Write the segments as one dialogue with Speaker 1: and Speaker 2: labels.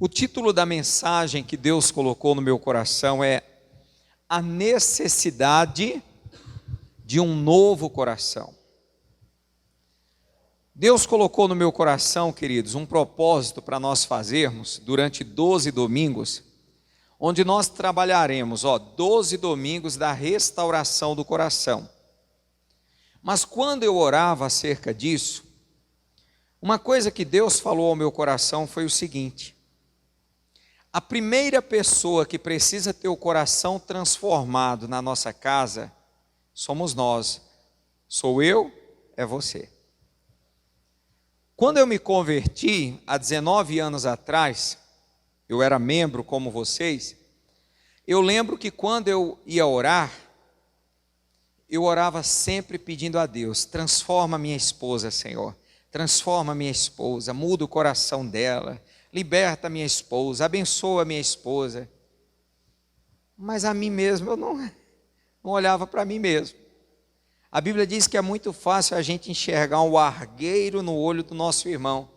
Speaker 1: O título da mensagem que Deus colocou no meu coração é a necessidade de um novo coração. Deus colocou no meu coração, queridos, um propósito para nós fazermos durante 12 domingos, onde nós trabalharemos, 12 domingos da restauração do coração. Mas quando eu orava acerca disso, uma coisa que Deus falou ao meu coração foi o seguinte: a primeira pessoa que precisa ter o coração transformado na nossa casa somos nós. Sou eu, é você. Quando eu me converti, há 19 anos atrás, eu era membro como vocês, eu lembro que quando eu ia orar, eu orava sempre pedindo a Deus: transforma minha esposa, Senhor, transforma minha esposa, muda o coração dela, liberta minha esposa, abençoa minha esposa. Mas a mim mesmo, eu não olhava para mim mesmo. A Bíblia diz que é muito fácil a gente enxergar um argueiro no olho do nosso irmão.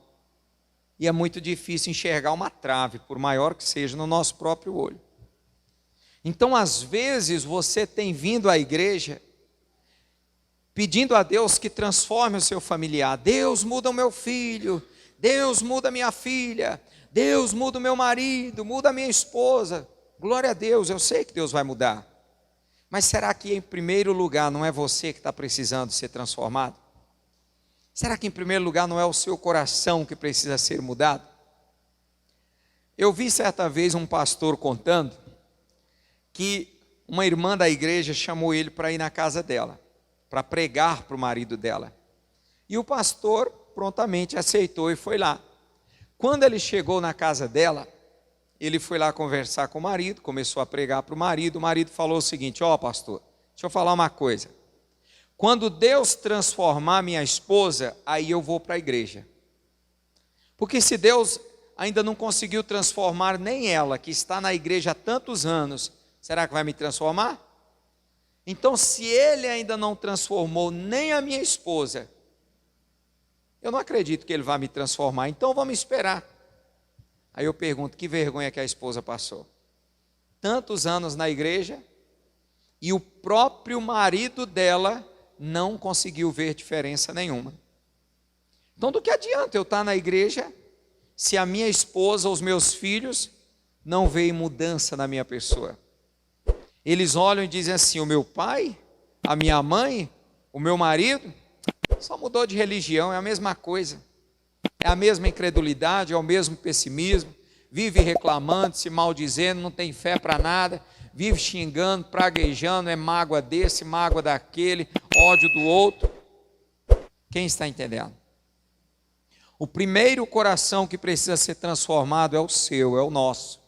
Speaker 1: E é muito difícil enxergar uma trave, por maior que seja, no nosso próprio olho. Então, às vezes, você tem vindo à igreja pedindo a Deus que transforme o seu familiar. Deus, muda o meu filho. Deus, muda a minha filha. Deus, muda o meu marido, muda a minha esposa. Glória a Deus, eu sei que Deus vai mudar. Mas será que em primeiro lugar não é você que está precisando ser transformado? Será que em primeiro lugar não é o seu coração que precisa ser mudado? Eu vi certa vez um pastor contando que uma irmã da igreja chamou ele para ir na casa dela, para pregar para o marido dela. E o pastor prontamente aceitou e foi lá. Quando ele chegou na casa dela, ele foi lá conversar com o marido, começou a pregar para o marido falou o seguinte: pastor, deixa eu falar uma coisa. Quando Deus transformar minha esposa, aí eu vou para a igreja. Porque se Deus ainda não conseguiu transformar nem ela, que está na igreja há tantos anos, será que vai me transformar? Então, se Ele ainda não transformou nem a minha esposa, eu não acredito que Ele vai me transformar, então vamos esperar. Aí eu pergunto: que vergonha que a esposa passou? Tantos anos na igreja e o próprio marido dela não conseguiu ver diferença nenhuma. Então, do que adianta eu estar na igreja se a minha esposa, os meus filhos não veem mudança na minha pessoa? Eles olham e dizem assim: o meu pai, a minha mãe, o meu marido, só mudou de religião, é a mesma coisa. É a mesma incredulidade, é o mesmo pessimismo, vive reclamando, se maldizendo, não tem fé para nada, vive xingando, praguejando, é mágoa desse, mágoa daquele, ódio do outro. Quem está entendendo? O primeiro coração que precisa ser transformado é o seu, é o nosso,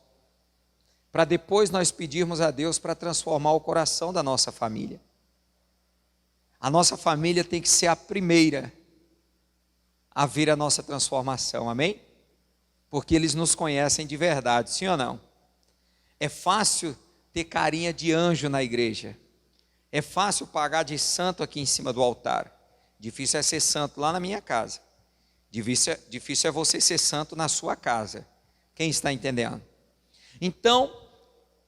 Speaker 1: para depois nós pedirmos a Deus para transformar o coração da nossa família. A nossa família tem que ser a primeira a ver a nossa transformação, amém? Porque eles nos conhecem de verdade, sim ou não? É fácil ter carinha de anjo na igreja, é fácil pagar de santo aqui em cima do altar, difícil é ser santo lá na minha casa, difícil é você ser santo na sua casa. Quem está entendendo? Então,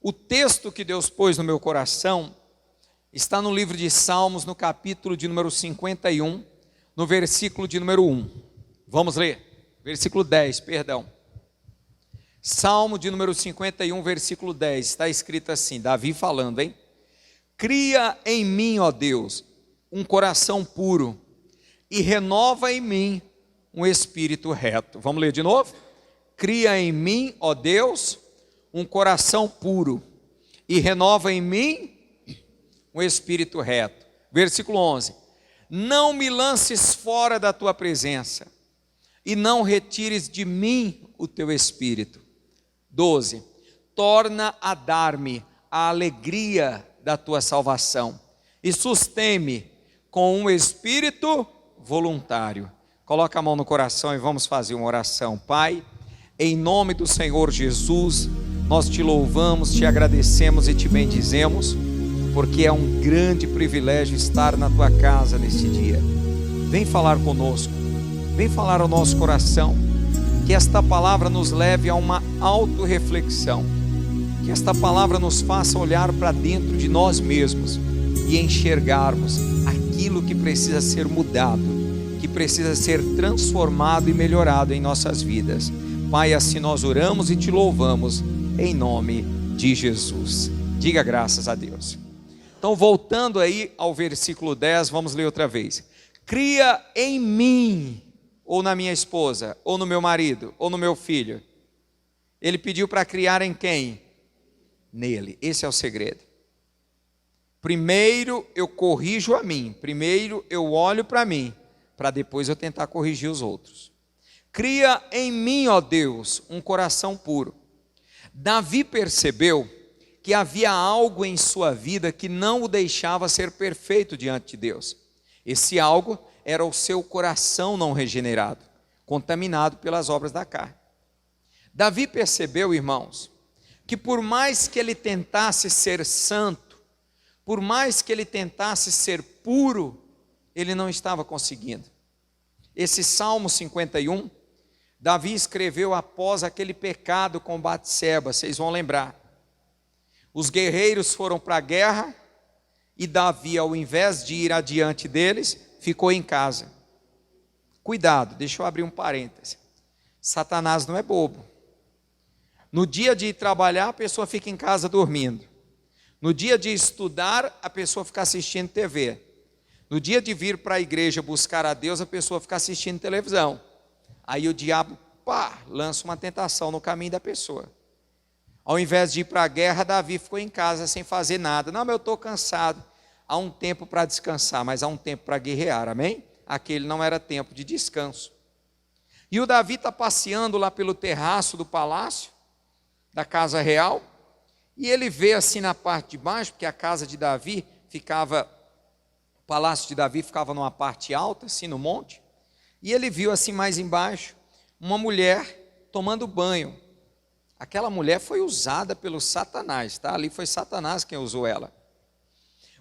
Speaker 1: o texto que Deus pôs no meu coração está no livro de Salmos, no capítulo de número 51, no versículo de número 1. Vamos ler, versículo 10, perdão. Salmo de número 51, versículo 10, está escrito assim, Davi falando, hein? Cria em mim, ó Deus, um coração puro, e renova em mim um espírito reto. Vamos ler de novo? Cria em mim, ó Deus, um coração puro, e renova em mim um espírito reto. Versículo 11. Não me lances fora da tua presença, e não retires de mim o teu espírito. 12. Torna a dar-me a alegria da tua salvação, e sustém-me com um espírito voluntário. Coloca a mão no coração e vamos fazer uma oração. Pai, em nome do Senhor Jesus, nós te louvamos, te agradecemos e te bendizemos, porque é um grande privilégio estar na tua casa neste dia. Vem falar conosco, vem falar ao nosso coração, Que esta palavra nos leve a uma autorreflexão. Que esta palavra nos faça olhar para dentro de nós mesmos e enxergarmos aquilo que precisa ser mudado, que precisa ser transformado e melhorado em nossas vidas. Pai, assim nós oramos e te louvamos em nome de Jesus. Diga graças a Deus. Então, voltando aí ao versículo 10, vamos ler outra vez. Cria em mim, ou na minha esposa, ou no meu marido, ou no meu filho. Ele pediu para criar em quem? Nele. Esse é o segredo. Primeiro eu corrijo a mim, primeiro eu olho para mim, para depois eu tentar corrigir os outros. Cria em mim, ó Deus, um coração puro. Davi percebeu que havia algo em sua vida que não o deixava ser perfeito diante de Deus. Esse algo era o seu coração não regenerado, contaminado pelas obras da carne. Davi percebeu, irmãos, que por mais que ele tentasse ser santo, por mais que ele tentasse ser puro, ele não estava conseguindo. Esse Salmo 51, Davi escreveu após aquele pecado com Batseba, vocês vão lembrar. Os guerreiros foram para a guerra e Davi, ao invés de ir adiante deles, ficou em casa. Cuidado, deixa eu abrir um parêntese. Satanás não é bobo. No dia de ir trabalhar, a pessoa fica em casa dormindo. No dia de estudar, a pessoa fica assistindo TV. No dia de vir para a igreja buscar a Deus, a pessoa fica assistindo televisão. Aí o diabo, lança uma tentação no caminho da pessoa. Ao invés de ir para a guerra, Davi ficou em casa sem fazer nada. Não, mas eu estou cansado. Há um tempo para descansar, mas há um tempo para guerrear, amém? Aquele não era tempo de descanso. E o Davi está passeando lá pelo terraço do palácio, da casa real, e ele vê assim na parte de baixo, porque a casa de Davi ficava, o palácio de Davi ficava numa parte alta, assim no monte, e ele viu assim mais embaixo, uma mulher tomando banho. Aquela mulher foi usada pelo Satanás, tá? Ali foi Satanás quem usou ela.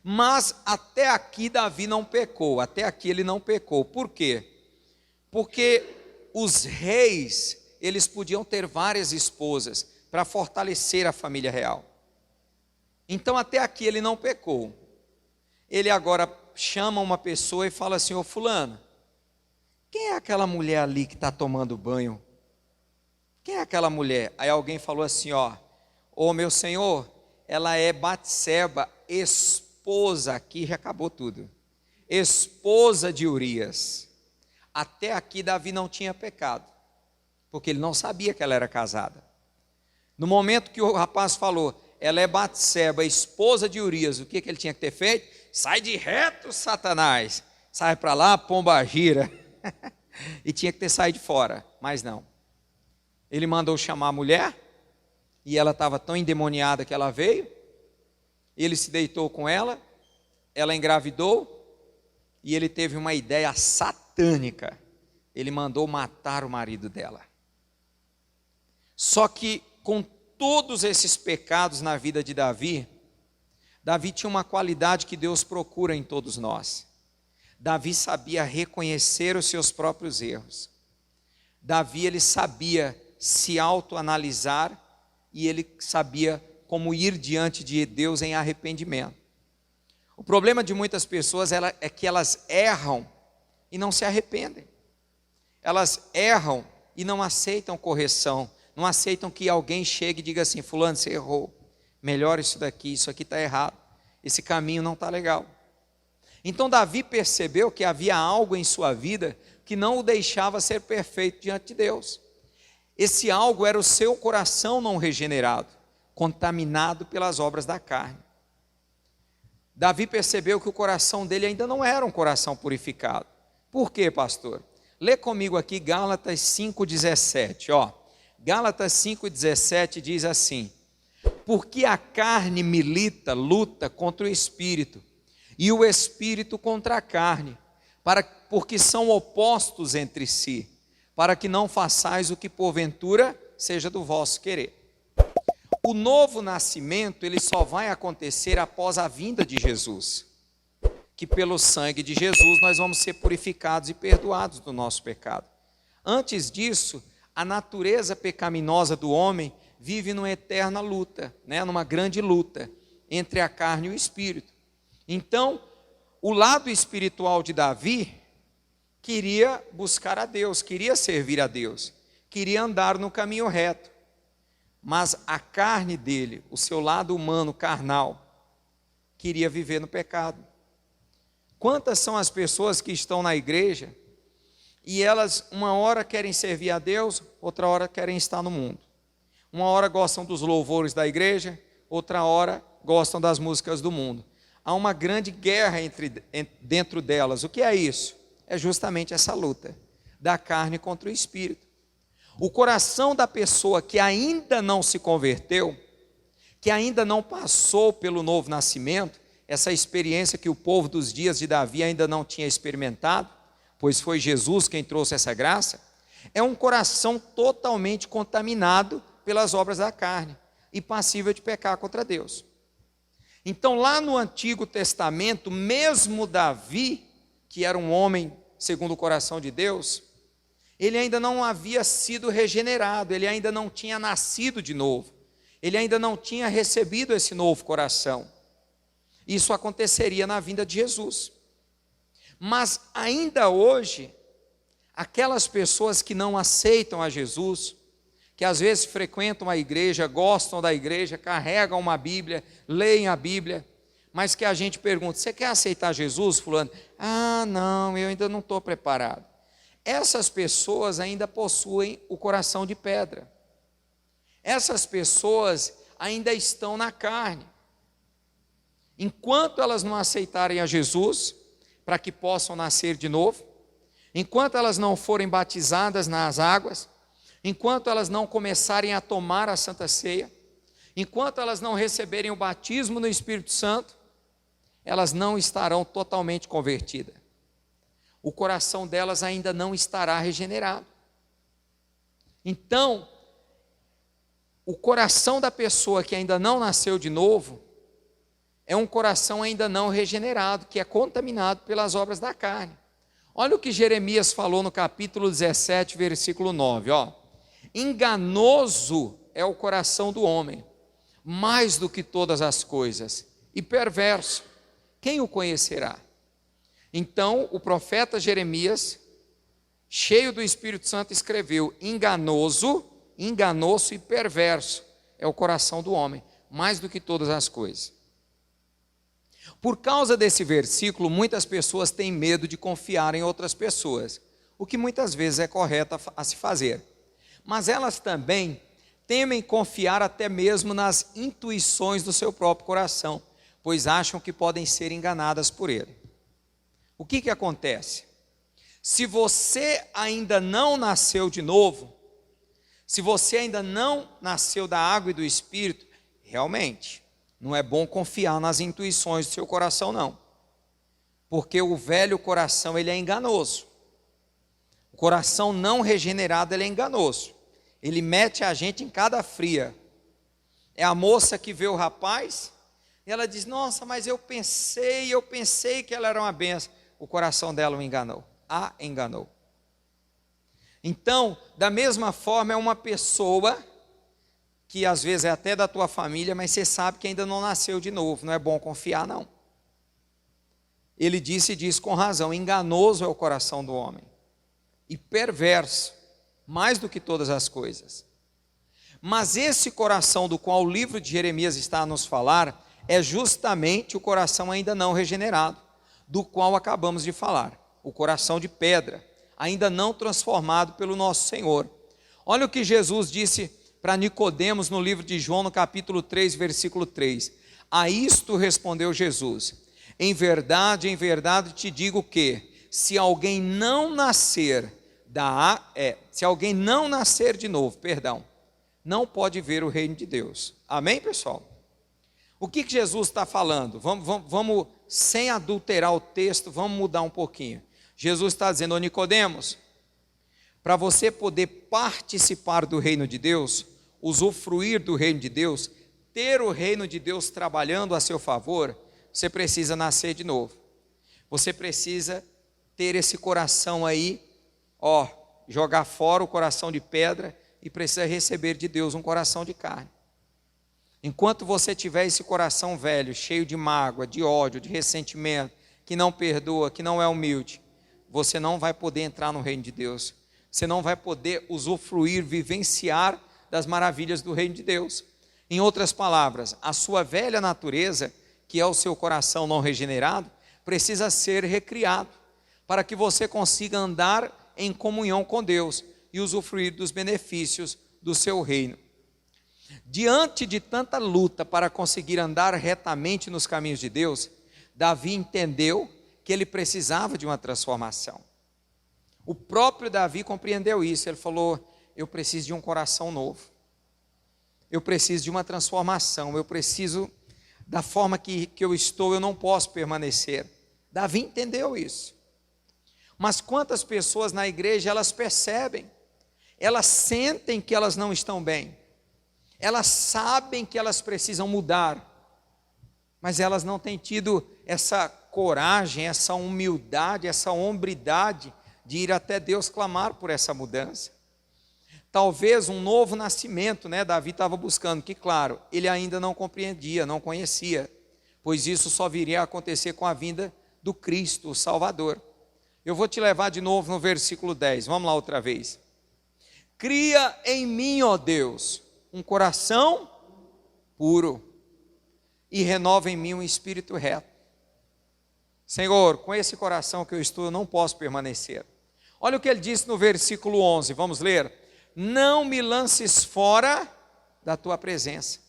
Speaker 1: Mas até aqui Davi não pecou, até aqui ele não pecou. Por quê? Porque os reis, eles podiam ter várias esposas para fortalecer a família real. Então até aqui ele não pecou. Ele agora chama uma pessoa e fala assim: ô fulano, quem é aquela mulher ali que está tomando banho? Quem é aquela mulher? Aí alguém falou assim, ô meu senhor, ela é Batseba, esposa, aqui já acabou tudo, esposa de Urias. Até aqui Davi não tinha pecado, porque ele não sabia que ela era casada. No momento que o rapaz falou, ela é Batseba, esposa de Urias, o que ele tinha que ter feito? Sai de reto, Satanás, sai para lá, pomba gira. E tinha que ter saído de fora, mas não. Ele mandou chamar a mulher, e ela estava tão endemoniada que ela veio, ele se deitou com ela engravidou, e ele teve uma ideia satânica, ele mandou matar o marido dela. Só que com todos esses pecados na vida de Davi, Davi tinha uma qualidade que Deus procura em todos nós. Davi sabia reconhecer os seus próprios erros. Davi, ele sabia se autoanalisar e ele sabia como ir diante de Deus em arrependimento. O problema de muitas pessoas é que elas erram e não se arrependem. Elas erram e não aceitam correção, não aceitam que alguém chegue e diga assim: fulano, você errou, melhora isso daqui, isso aqui está errado, esse caminho não está legal. Então Davi percebeu que havia algo em sua vida que não o deixava ser perfeito diante de Deus. Esse algo era o seu coração não regenerado, contaminado pelas obras da carne. Davi percebeu que o coração dele ainda não era um coração purificado. Por quê, pastor? Lê comigo aqui Gálatas 5,17, Gálatas 5,17 diz assim: porque a carne milita, luta contra o espírito, e o espírito contra a carne, porque são opostos entre si, para que não façais o que porventura seja do vosso querer. O novo nascimento, ele só vai acontecer após a vinda de Jesus, que pelo sangue de Jesus nós vamos ser purificados e perdoados do nosso pecado. Antes disso, A natureza pecaminosa do homem vive numa eterna luta, numa grande luta entre a carne e o espírito. Então, o lado espiritual de Davi queria buscar a Deus, queria servir a Deus, queria andar no caminho reto. Mas a carne dele, o seu lado humano, carnal, queria viver no pecado. Quantas são as pessoas que estão na igreja e elas uma hora querem servir a Deus, outra hora querem estar no mundo. Uma hora gostam dos louvores da igreja, outra hora gostam das músicas do mundo. Há uma grande guerra dentro delas. O que é isso? É justamente essa luta da carne contra o espírito. O coração da pessoa que ainda não se converteu, que ainda não passou pelo novo nascimento, essa experiência que o povo dos dias de Davi ainda não tinha experimentado, pois foi Jesus quem trouxe essa graça, é um coração totalmente contaminado pelas obras da carne e passível de pecar contra Deus. Então, lá no Antigo Testamento, mesmo Davi, que era um homem segundo o coração de Deus, ele ainda não havia sido regenerado, ele ainda não tinha nascido de novo, ele ainda não tinha recebido esse novo coração. Isso aconteceria na vinda de Jesus. Mas ainda hoje, aquelas pessoas que não aceitam a Jesus, que às vezes frequentam a igreja, gostam da igreja, carregam uma Bíblia, leem a Bíblia, mas que a gente pergunta: você quer aceitar Jesus, fulano? Ah, não, eu ainda não estou preparado. Essas pessoas ainda possuem o coração de pedra. Essas pessoas ainda estão na carne. Enquanto elas não aceitarem a Jesus, para que possam nascer de novo, enquanto elas não forem batizadas nas águas, enquanto elas não começarem a tomar a Santa Ceia, enquanto elas não receberem o batismo no Espírito Santo, elas não estarão totalmente convertidas. O coração delas ainda não estará regenerado. Então, o coração da pessoa que ainda não nasceu de novo é um coração ainda não regenerado, que é contaminado pelas obras da carne. Olha o que Jeremias falou no capítulo 17, versículo 9, ó. Enganoso é o coração do homem, mais do que todas as coisas, e perverso, quem o conhecerá? Então, o profeta Jeremias, cheio do Espírito Santo, escreveu: enganoso e perverso é o coração do homem, mais do que todas as coisas. Por causa desse versículo, muitas pessoas têm medo de confiar em outras pessoas, o que muitas vezes é correto a se fazer. Mas elas também temem confiar até mesmo nas intuições do seu próprio coração, pois acham que podem ser enganadas por ele. O que acontece? Se você ainda não nasceu de novo, se você ainda não nasceu da água e do Espírito, realmente não é bom confiar nas intuições do seu coração, não. Porque o velho coração, ele é enganoso. O coração não regenerado, ele é enganoso. Ele mete a gente em cada fria. É a moça que vê o rapaz, e ela diz: nossa, mas eu pensei que ela era uma benção. O coração dela o enganou, a enganou. Então, da mesma forma, é uma pessoa que às vezes é até da tua família, mas você sabe que ainda não nasceu de novo, não é bom confiar, não. Ele disse e diz com razão: enganoso é o coração do homem, e perverso, mais do que todas as coisas. Mas esse coração do qual o livro de Jeremias está a nos falar, é justamente o coração ainda não regenerado, do qual acabamos de falar, o coração de pedra, ainda não transformado pelo nosso Senhor. Olha o que Jesus disse para Nicodemos no livro de João, no capítulo 3, versículo 3. A isto respondeu Jesus: em verdade te digo que, se alguém não nascer de novo, não pode ver o reino de Deus. Amém, pessoal? O que Jesus está falando? Vamos, sem adulterar o texto, vamos mudar um pouquinho. Jesus está dizendo: ô Nicodemos, para você poder participar do reino de Deus, usufruir do reino de Deus, ter o reino de Deus trabalhando a seu favor, você precisa nascer de novo. Você precisa ter esse coração aí, jogar fora o coração de pedra e precisa receber de Deus um coração de carne. Enquanto você tiver esse coração velho, cheio de mágoa, de ódio, de ressentimento, que não perdoa, que não é humilde, você não vai poder entrar no reino de Deus. Você não vai poder usufruir, vivenciar das maravilhas do reino de Deus. Em outras palavras, a sua velha natureza, que é o seu coração não regenerado, precisa ser recriado, para que você consiga andar em comunhão com Deus e usufruir dos benefícios do seu reino. Diante de tanta luta para conseguir andar retamente nos caminhos de Deus, Davi entendeu que ele precisava de uma transformação. O próprio Davi compreendeu isso. Ele falou: eu preciso de um coração novo, eu preciso de uma transformação, eu preciso, da forma que eu estou, eu não posso permanecer. Davi entendeu isso. Mas quantas pessoas na igreja, elas percebem, elas sentem que elas não estão bem, elas sabem que elas precisam mudar, mas elas não têm tido essa coragem, essa humildade, essa hombridade de ir até Deus clamar por essa mudança. Talvez um novo nascimento, Davi estava buscando, que claro, ele ainda não compreendia, não conhecia, pois isso só viria a acontecer com a vinda do Cristo, o Salvador. Eu vou te levar de novo no versículo 10, vamos lá outra vez. Cria em mim, ó Deus, um coração puro e renova em mim um espírito reto. Senhor, com esse coração que eu estou, eu não posso permanecer. Olha o que ele disse no versículo 11, vamos ler. Não me lances fora da tua presença.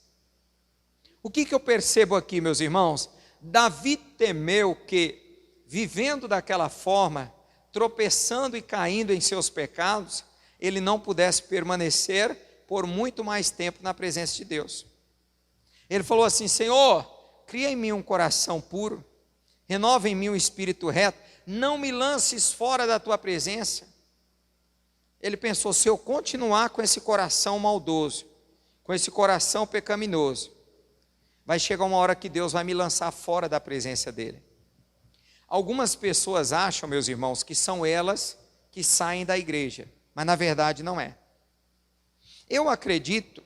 Speaker 1: O que eu percebo aqui, meus irmãos? Davi temeu que, vivendo daquela forma, tropeçando e caindo em seus pecados, ele não pudesse permanecer por muito mais tempo na presença de Deus. Ele falou assim: Senhor, cria em mim um coração puro, renova em mim um espírito reto, não me lances fora da tua presença. Ele pensou: se eu continuar com esse coração maldoso, com esse coração pecaminoso, vai chegar uma hora que Deus vai me lançar fora da presença dele. Algumas pessoas acham, meus irmãos, que são elas que saem da igreja, mas na verdade não é. Eu acredito,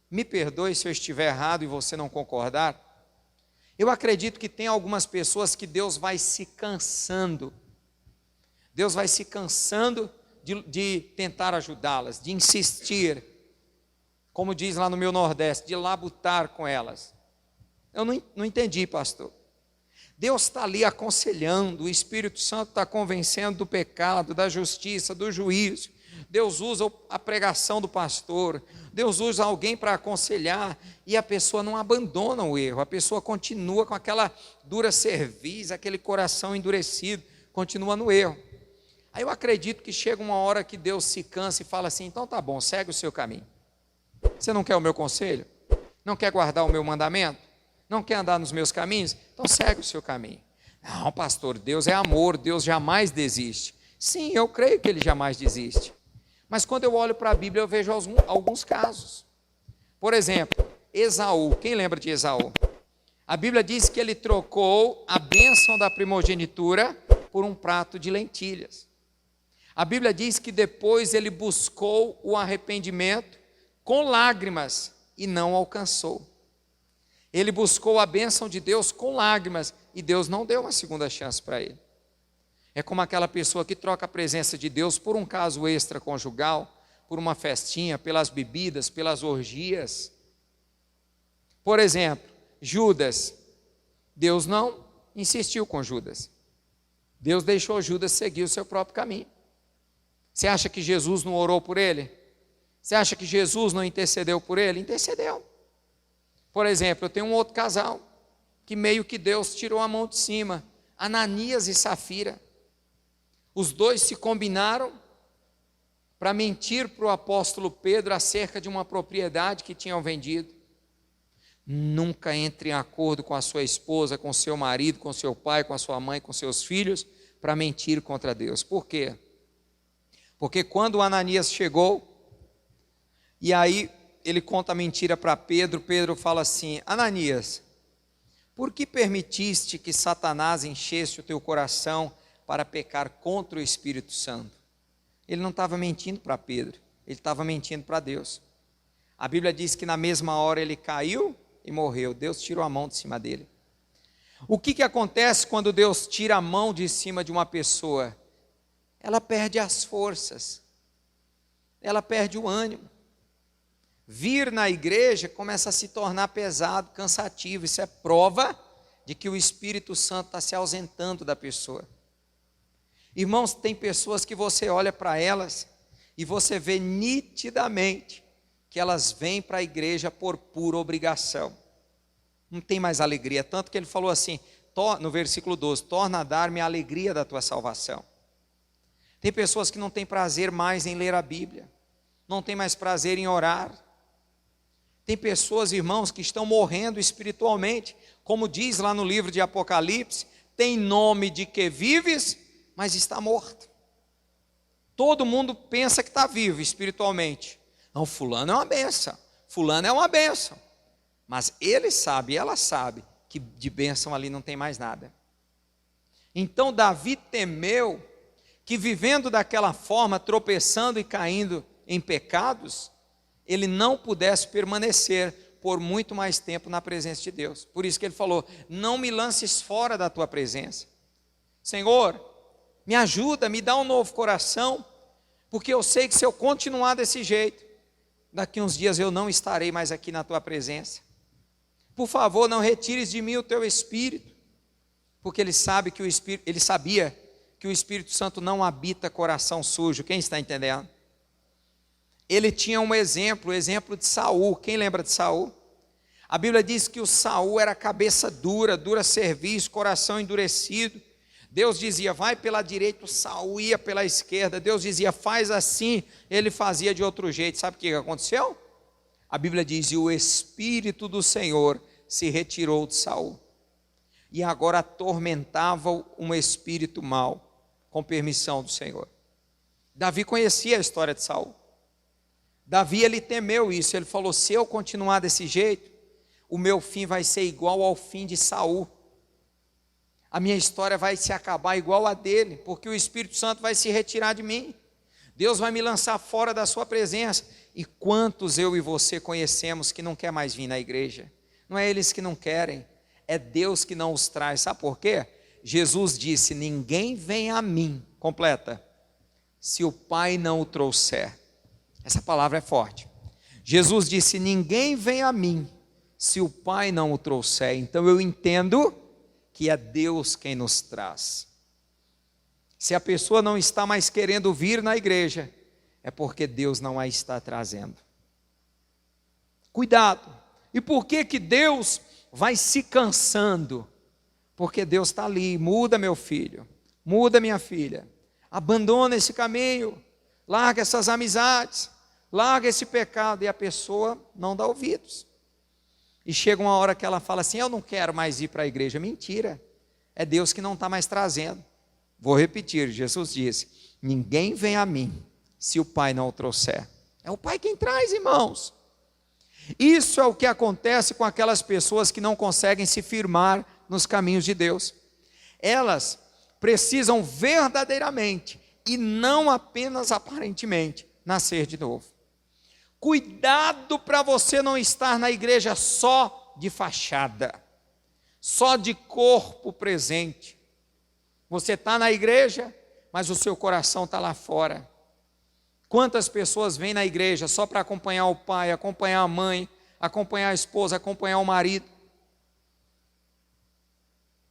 Speaker 1: me perdoe se eu estiver errado e você não concordar, eu acredito que tem algumas pessoas que Deus vai se cansando, Deus vai se cansando de tentar ajudá-las, de insistir, como diz lá no meu Nordeste, de labutar com elas. Eu não entendi, pastor. Deus está ali aconselhando, o Espírito Santo está convencendo do pecado, da justiça, do juízo. Deus usa a pregação do pastor, Deus usa alguém para aconselhar, e a pessoa não abandona o erro, a pessoa continua com aquela dura cerviz, aquele coração endurecido, continua no erro. Aí eu acredito que chega uma hora que Deus se cansa e fala assim: então tá bom, segue o seu caminho. Você não quer o meu conselho? Não quer guardar o meu mandamento? Não quer andar nos meus caminhos? Então segue o seu caminho. Não, pastor, Deus é amor, Deus jamais desiste. Sim, eu creio que Ele jamais desiste. Mas quando eu olho para a Bíblia, eu vejo alguns casos. Por exemplo, Esaú. Quem lembra de Esaú? A Bíblia diz que ele trocou a bênção da primogenitura por um prato de lentilhas. A Bíblia diz que depois ele buscou o arrependimento com lágrimas e não alcançou. Ele buscou a bênção de Deus com lágrimas e Deus não deu uma segunda chance para ele. É como aquela pessoa que troca a presença de Deus por um caso extraconjugal, por uma festinha, pelas bebidas, pelas orgias. Por exemplo, Judas. Deus não insistiu com Judas. Deus deixou Judas seguir o seu próprio caminho. Você acha que Jesus não orou por ele? Você acha que Jesus não intercedeu por ele? Intercedeu. Por exemplo, eu tenho um outro casal que meio que Deus tirou a mão de cima, Ananias e Safira. Os dois se combinaram para mentir para o apóstolo Pedro acerca de uma propriedade que tinham vendido. Nunca entre em acordo com a sua esposa, com seu marido, com seu pai, com a sua mãe, com seus filhos, para mentir contra Deus. Por quê? Porque quando Ananias chegou, e aí ele conta a mentira para Pedro, Pedro fala assim: Ananias, por que permitiste que Satanás enchesse o teu coração para pecar contra o Espírito Santo? ele não estava mentindo para Pedro, ele estava mentindo para Deus. A Bíblia diz que na mesma hora ele caiu e morreu. Deus tirou a mão de cima dele. O que acontece quando Deus tira a mão de cima de uma pessoa? Ela perde as forças, ela perde o ânimo. Vir na igreja começa a se tornar pesado, cansativo. Isso é prova de que o Espírito Santo está se ausentando da pessoa. Irmãos, tem pessoas que você olha para elas e você vê nitidamente que elas vêm para a igreja por pura obrigação. Não tem mais alegria, tanto que ele falou assim, no versículo 12, torna a dar-me a alegria da tua salvação. Tem pessoas que não têm prazer mais em ler a Bíblia, não tem mais prazer em orar. Tem pessoas, irmãos, que estão morrendo espiritualmente, como diz lá no livro de Apocalipse, tem nome de que vives, mas está morto. Todo mundo pensa que está vivo espiritualmente. Não, fulano é uma bênção, fulano é uma bênção. Mas ele sabe, ela sabe, que de bênção ali não tem mais nada. Então Davi temeu que vivendo daquela forma, tropeçando e caindo em pecados, ele não pudesse permanecer por muito mais tempo na presença de Deus. Por isso que ele falou, não me lances fora da tua presença. Senhor, me ajuda, me dá um novo coração, porque eu sei que se eu continuar desse jeito, daqui uns dias eu não estarei mais aqui na tua presença. Por favor, não retires de mim o teu Espírito, porque ele sabia que o Espírito Santo não habita coração sujo. Quem está entendendo? Ele tinha um exemplo, o exemplo de Saul. Quem lembra de Saul? A Bíblia diz que o Saul era cabeça dura, dura serviço, coração endurecido. Deus dizia, vai pela direita, o Saul ia pela esquerda. Deus dizia, faz assim, ele fazia de outro jeito. Sabe o que aconteceu? A Bíblia diz, e o Espírito do Senhor se retirou de Saul. E agora atormentava um espírito mau, com permissão do Senhor. Davi conhecia a história de Saul. Davi, ele temeu isso, ele falou, se eu continuar desse jeito, o meu fim vai ser igual ao fim de Saul. A minha história vai se acabar igual a dele, porque o Espírito Santo vai se retirar de mim. Deus vai me lançar fora da sua presença. E quantos eu e você conhecemos que não quer mais vir na igreja? Não é eles que não querem, é Deus que não os traz. Sabe por quê? Jesus disse, ninguém vem a mim, completa, se o Pai não o trouxer. Essa palavra é forte. Jesus disse, ninguém vem a mim, se o Pai não o trouxer. Então eu entendo que é Deus quem nos traz. Se a pessoa não está mais querendo vir na igreja, é porque Deus não a está trazendo. Cuidado. E por que Deus vai se cansando? Porque Deus está ali, muda meu filho, muda minha filha, abandona esse caminho, larga essas amizades, larga esse pecado, e a pessoa não dá ouvidos. E chega uma hora que ela fala assim, eu não quero mais ir para a igreja. Mentira, é Deus que não está mais trazendo. Vou repetir, Jesus disse, ninguém vem a mim, se o Pai não o trouxer. É o Pai quem traz, irmãos. Isso é o que acontece com aquelas pessoas que não conseguem se firmar nos caminhos de Deus. Elas precisam verdadeiramente, e não apenas aparentemente, nascer de novo. Cuidado para você não estar na igreja só de fachada, só de corpo presente. Você está na igreja, mas o seu coração está lá fora. Quantas pessoas vêm na igreja só para acompanhar o pai, acompanhar a mãe, acompanhar a esposa, acompanhar o marido?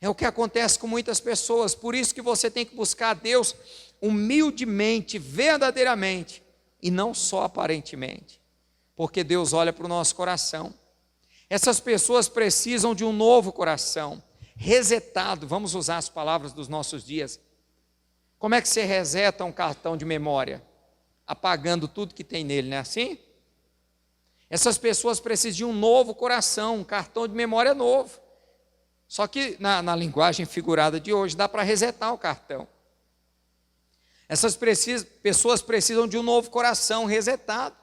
Speaker 1: É o que acontece com muitas pessoas. Por isso que você tem que buscar a Deus humildemente, verdadeiramente, e não só aparentemente, porque Deus olha para o nosso coração. Essas pessoas precisam de um novo coração, resetado. Vamos usar as palavras dos nossos dias. Como é que você reseta um cartão de memória? Apagando tudo que tem nele, não é assim? Essas pessoas precisam de um novo coração, um cartão de memória novo. Só que na linguagem figurada de hoje, dá para resetar o cartão. Essas pessoas precisam de um novo coração resetado,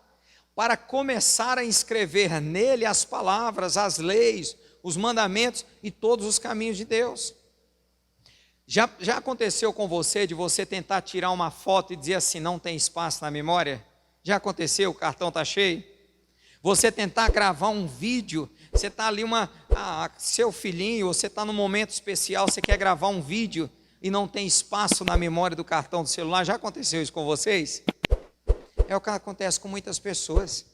Speaker 1: para começar a inscrever nele as palavras, as leis, os mandamentos e todos os caminhos de Deus. Já aconteceu com você de você tentar tirar uma foto e dizer assim, não tem espaço na memória? Já aconteceu, o cartão está cheio? Você tentar gravar um vídeo, você está ali, seu filhinho, você está num momento especial, você quer gravar um vídeo e não tem espaço na memória do cartão do celular. Já aconteceu isso com vocês? É o que acontece com muitas pessoas.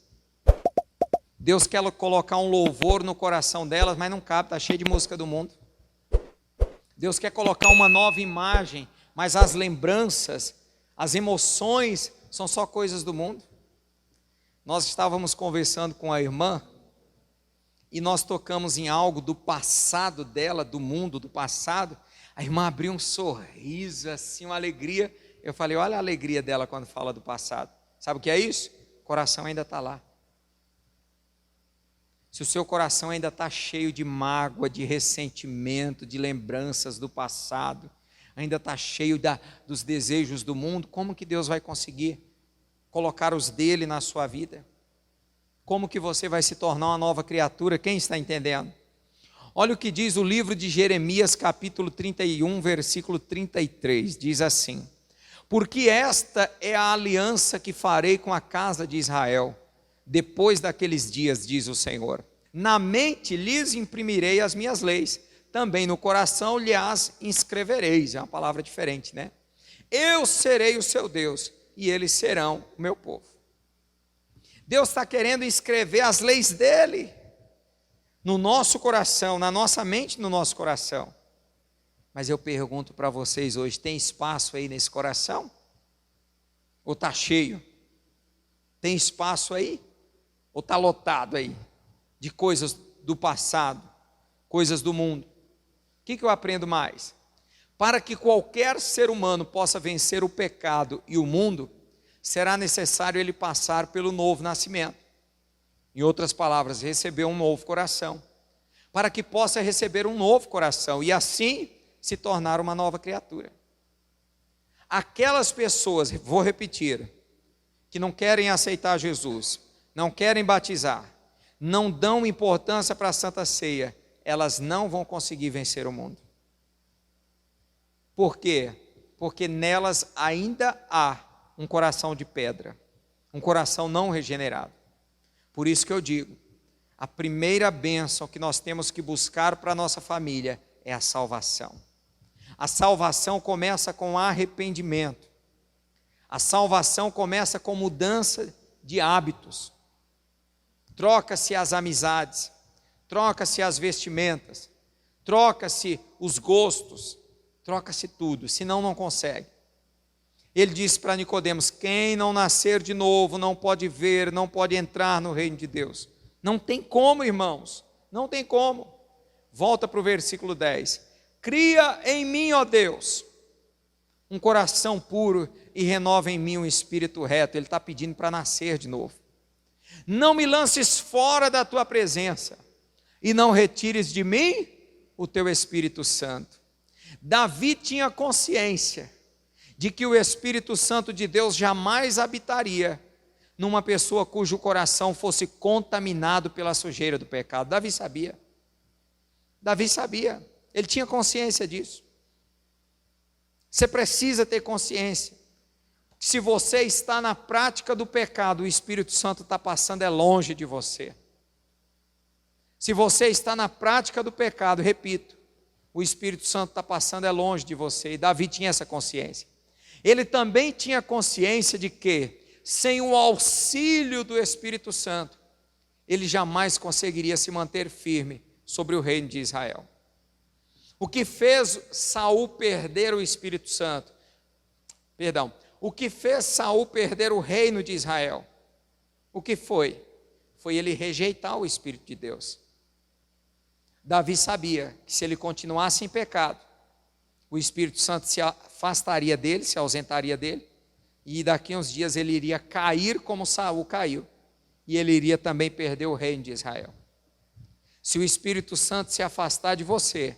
Speaker 1: Deus quer colocar um louvor no coração delas, mas não cabe, está cheio de música do mundo. Deus quer colocar uma nova imagem, mas as lembranças, as emoções são só coisas do mundo. Nós estávamos conversando com a irmã e nós tocamos em algo do passado dela, do mundo, do passado. A irmã abriu um sorriso, assim, uma alegria. Eu falei, olha a alegria dela quando fala do passado. Sabe o que é isso? O coração ainda está lá. Se o seu coração ainda está cheio de mágoa, de ressentimento, de lembranças do passado, ainda está cheio dos desejos do mundo, como que Deus vai conseguir colocar os dele na sua vida? Como que você vai se tornar uma nova criatura? Quem está entendendo? Olha o que diz o livro de Jeremias, capítulo 31, versículo 33, diz assim: porque esta é a aliança que farei com a casa de Israel, depois daqueles dias, diz o Senhor. Na mente lhes imprimirei as minhas leis, também no coração lhes inscrevereis. É uma palavra diferente, né? Eu serei o seu Deus, e eles serão o meu povo. Deus está querendo escrever as leis dele no nosso coração, na nossa mente, no nosso coração. Mas eu pergunto para vocês hoje, tem espaço aí nesse coração? Ou está cheio? Tem espaço aí? Ou está lotado aí de coisas do passado, coisas do mundo? O que eu aprendo mais? Para que qualquer ser humano possa vencer o pecado e o mundo, será necessário ele passar pelo novo nascimento. Em outras palavras, receber um novo coração. Para que possa receber um novo coração e assim se tornar uma nova criatura. Aquelas pessoas, vou repetir, que não querem aceitar Jesus, não querem batizar, não dão importância para a Santa Ceia, elas não vão conseguir vencer o mundo. Por quê? Porque nelas ainda há um coração de pedra, um coração não regenerado. Por isso que eu digo, a primeira bênção que nós temos que buscar para a nossa família é a salvação. A salvação começa com arrependimento. A salvação começa com mudança de hábitos. Troca-se as amizades, troca-se as vestimentas, troca-se os gostos, troca-se tudo, senão não consegue. Ele disse para Nicodemos, quem não nascer de novo não pode ver, não pode entrar no reino de Deus. Não tem como, irmãos, não tem como. Volta para o versículo 10. Cria em mim, ó Deus, um coração puro e renova em mim um espírito reto. Ele está pedindo para nascer de novo. Não me lances fora da tua presença e não retires de mim o teu Espírito Santo. Davi tinha consciência de que o Espírito Santo de Deus jamais habitaria numa pessoa cujo coração fosse contaminado pela sujeira do pecado. Davi sabia. Davi sabia. Ele tinha consciência disso. Você precisa ter consciência. Se você está na prática do pecado, o Espírito Santo está passando longe de você. Se você está na prática do pecado, repito, o Espírito Santo está passando longe de você. E Davi tinha essa consciência. Ele também tinha consciência de que, sem o auxílio do Espírito Santo, ele jamais conseguiria se manter firme sobre o reino de Israel. O que fez Saul perder o Espírito Santo? O que fez Saul perder o reino de Israel? O que foi? Foi ele rejeitar o Espírito de Deus. Davi sabia que se ele continuasse em pecado, o Espírito Santo se afastaria dele, se ausentaria dele, e daqui a uns dias ele iria cair como Saul caiu, e ele iria também perder o reino de Israel. Se o Espírito Santo se afastar de você,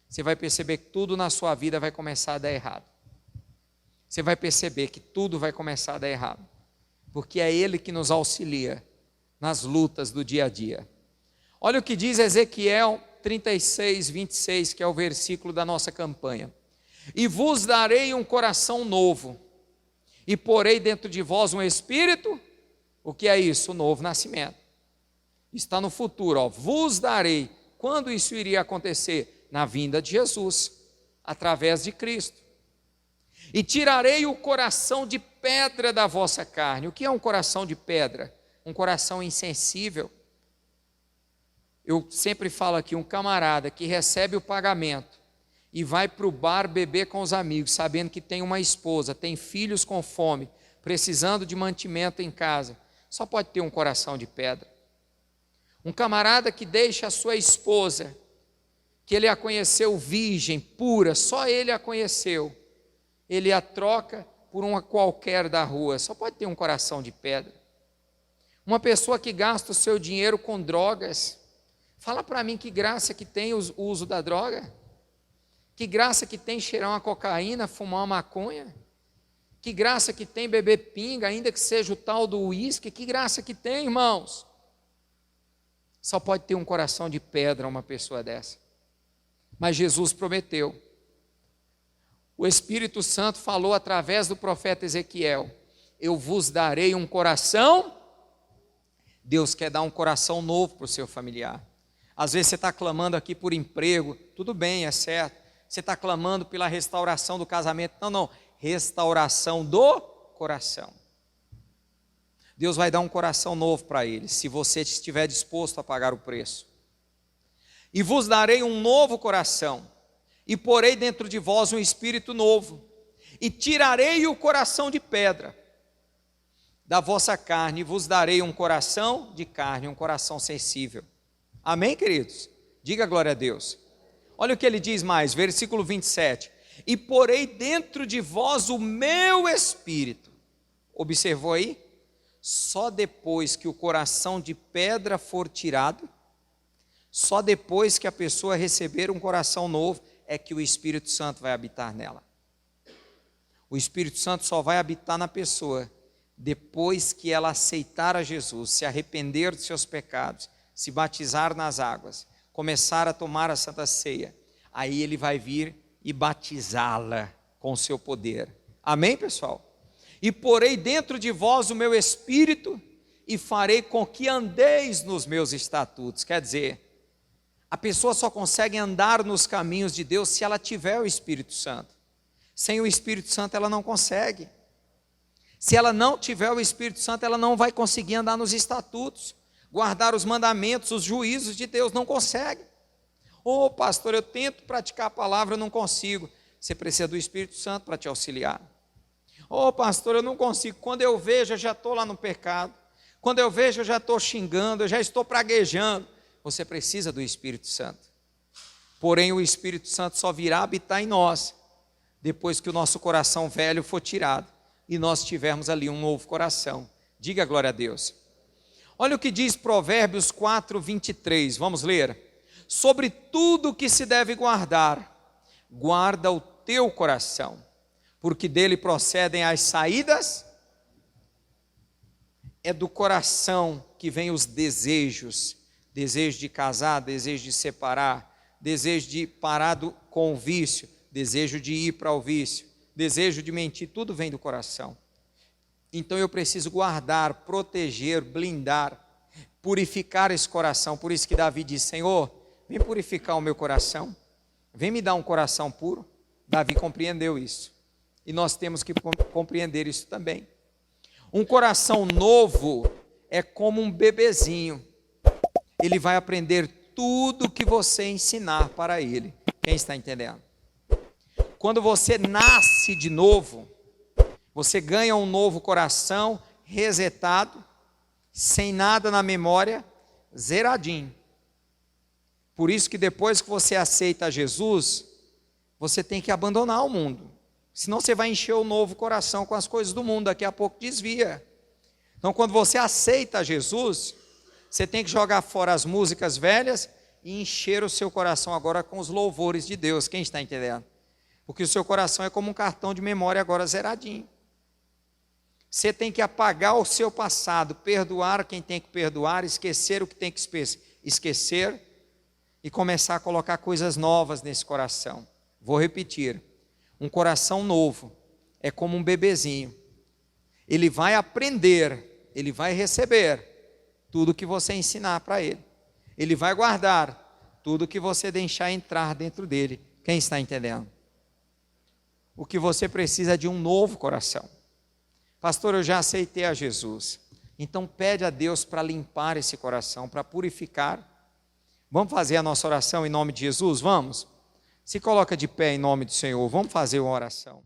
Speaker 1: você vai perceber que tudo na sua vida vai começar a dar errado. Você vai perceber que tudo vai começar a dar errado, porque é Ele que nos auxilia nas lutas do dia a dia. Olha o que diz Ezequiel 36, 26, que é o versículo da nossa campanha. E vos darei um coração novo, e porei dentro de vós um espírito. O que é isso? O novo nascimento. Está no futuro, ó. Vos darei. Quando isso iria acontecer? Na vinda de Jesus, através de Cristo. E tirarei o coração de pedra da vossa carne. O que é um coração de pedra? Um coração insensível. Eu sempre falo aqui, um camarada que recebe o pagamento e vai para o bar beber com os amigos, sabendo que tem uma esposa, tem filhos com fome, precisando de mantimento em casa, só pode ter um coração de pedra. Um camarada que deixa a sua esposa, que ele a conheceu virgem, pura, só ele a conheceu, ele a troca por uma qualquer da rua, só pode ter um coração de pedra. Uma pessoa que gasta o seu dinheiro com drogas, fala para mim que graça que tem o uso da droga, que graça que tem cheirar uma cocaína, fumar uma maconha, que graça que tem beber pinga, ainda que seja o tal do uísque, que graça que tem, irmãos. Só pode ter um coração de pedra uma pessoa dessa. Mas Jesus prometeu. O Espírito Santo falou através do profeta Ezequiel: eu vos darei um coração. Deus quer dar um coração novo para o seu familiar. Às vezes você está clamando aqui por emprego, tudo bem, é certo. Você está clamando pela restauração do casamento, não, restauração do coração. Deus vai dar um coração novo para ele, se você estiver disposto a pagar o preço. E vos darei um novo coração, e porei dentro de vós um espírito novo, e tirarei o coração de pedra da vossa carne, e vos darei um coração de carne, um coração sensível. Amém, queridos? Diga glória a Deus. Olha o que ele diz mais, versículo 27. E porei dentro de vós o meu espírito. Observou aí? Só depois que o coração de pedra for tirado, só depois que a pessoa receber um coração novo, é que o Espírito Santo vai habitar nela. O Espírito Santo só vai habitar na pessoa depois que ela aceitar a Jesus, se arrepender dos seus pecados, se batizar nas águas, começar a tomar a Santa Ceia. Aí ele vai vir e batizá-la com o seu poder. Amém, pessoal? E porei dentro de vós o meu espírito e farei com que andeis nos meus estatutos. Quer dizer, a pessoa só consegue andar nos caminhos de Deus se ela tiver o Espírito Santo. Sem o Espírito Santo ela não consegue. Se ela não tiver o Espírito Santo, ela não vai conseguir andar nos estatutos, guardar os mandamentos, os juízos de Deus, não consegue. Ô pastor, eu tento praticar a palavra, eu não consigo. Você precisa do Espírito Santo para te auxiliar. Ô pastor, eu não consigo, quando eu vejo eu já estou lá no pecado, quando eu vejo eu já estou xingando, eu já estou praguejando. Você precisa do Espírito Santo. Porém o Espírito Santo só virá habitar em nós, depois que o nosso coração velho for tirado, e nós tivermos ali um novo coração. Diga glória a Deus. Olha o que diz Provérbios 4, 23, vamos ler. Sobre tudo que se deve guardar, guarda o teu coração, porque dele procedem as saídas. É do coração que vem os desejos, desejo de casar, desejo de separar, desejo de parar com o vício, desejo de ir para o vício, desejo de mentir, tudo vem do coração. Então eu preciso guardar, proteger, blindar, purificar esse coração. Por isso que Davi diz: Senhor, vem purificar o meu coração, vem me dar um coração puro. Davi compreendeu isso, e nós temos que compreender isso também. Um coração novo é como um bebezinho, ele vai aprender tudo que você ensinar para ele. Quem está entendendo? Quando você nasce de novo, você ganha um novo coração, resetado, sem nada na memória, zeradinho. Por isso que depois que você aceita Jesus, você tem que abandonar o mundo. Senão você vai encher o novo coração com as coisas do mundo, daqui a pouco desvia. Então quando você aceita Jesus, você tem que jogar fora as músicas velhas e encher o seu coração agora com os louvores de Deus. Quem está entendendo? Porque o seu coração é como um cartão de memória agora zeradinho. Você tem que apagar o seu passado, perdoar quem tem que perdoar, esquecer o que tem que esquecer e começar a colocar coisas novas nesse coração. Vou repetir. Um coração novo é como um bebezinho. Ele vai aprender, ele vai receber tudo que você ensinar para ele. Ele vai guardar tudo que você deixar entrar dentro dele. Quem está entendendo? O que você precisa é de um novo coração. Pastor, eu já aceitei a Jesus. Então pede a Deus para limpar esse coração, para purificar. Vamos fazer a nossa oração em nome de Jesus? Vamos? Se coloca de pé em nome do Senhor. Vamos fazer uma oração.